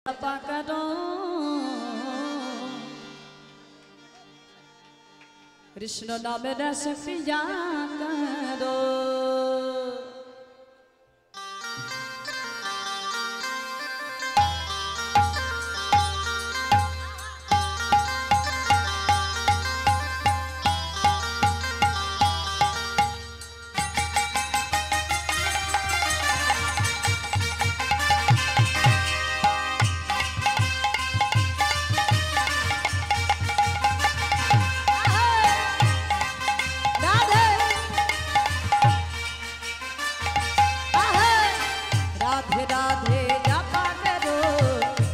जपा करो कृष्ण नाम रस पिया करो।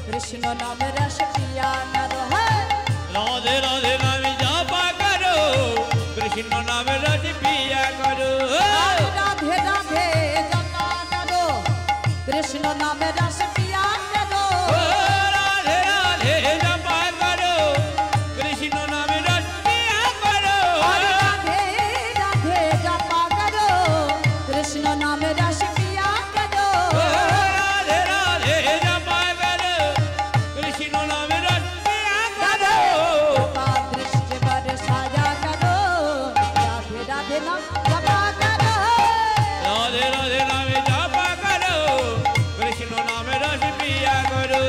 कृष्ण नाम रस पिया करो। राधे राधे नाम जपा करो कृष्ण नाम रस पिया करो। राधे राधे जपा करो कृष्ण नाम रस पिया करो। राधे राधे जपा करो कृष्ण नाम रस पिया करो। राधे राधे जपा करो कृष्ण नाम रस पिया करो। राधे राधे जपा करो कृष्ण नाम रस पिया करो। दृष्टि बरसाया करो राधे राधे नाम जपा करो। राधे राधे नाम जपा करो कृष्ण नाम रस पिया करो।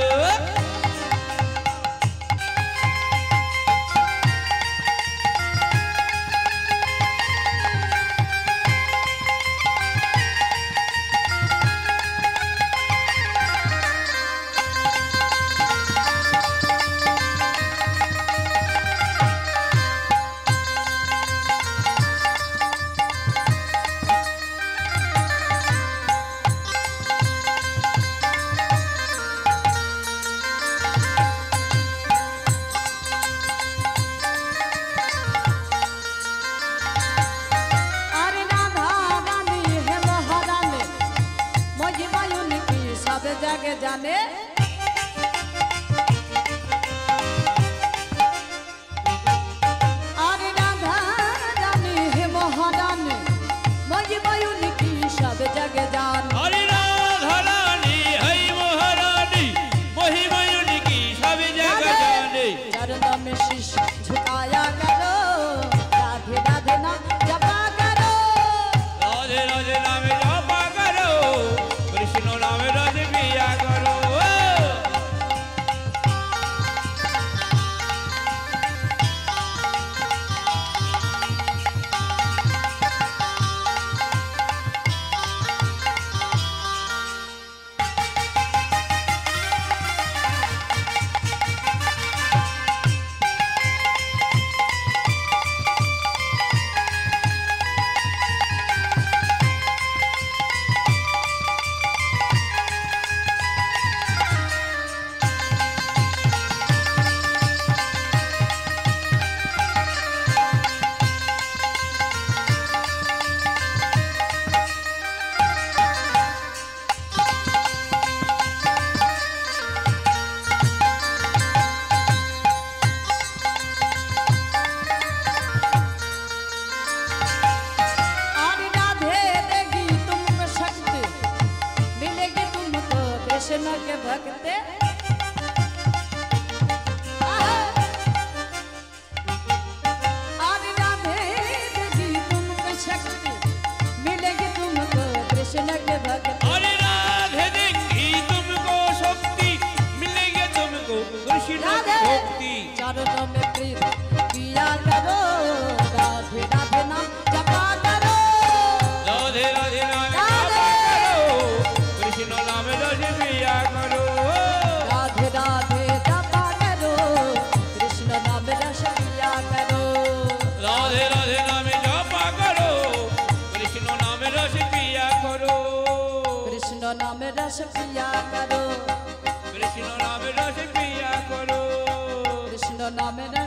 जग जाने अरे राधा रानी हे महारानी महिमायुन की सब जग जान। अरे राधा रानी है महारानी महिमायुन की सब जग जाने। चरणों में शीश झुकाया करो राधे राधे नाम जपा करो। राधे राधे नाम जपा करो कृष्ण नाम रस पिया करो। कृष्ण के भक्ते आदि राधे देगी तुमको शक्ति मिलेगी तुमको कृष्ण के भक्ते। अरे राधे देगी तुमको शक्ति मिलेगी तुमको कृष्ण की भक्ति। चरणों में प्रीत पिया करो राधे राधे नाम जपा करो। राधे राधे नाम जपा करो कृष्ण नाम रस पिया करो। राधे राधे जपा करो कृष्ण नाम रस पिया करो। राधे राधे नाम जपा करो कृष्ण नाम रस पिया करो। कृष्ण नाम रस पिया करो। कृष्ण नाम रस पिया करो। कृष्ण नाम रस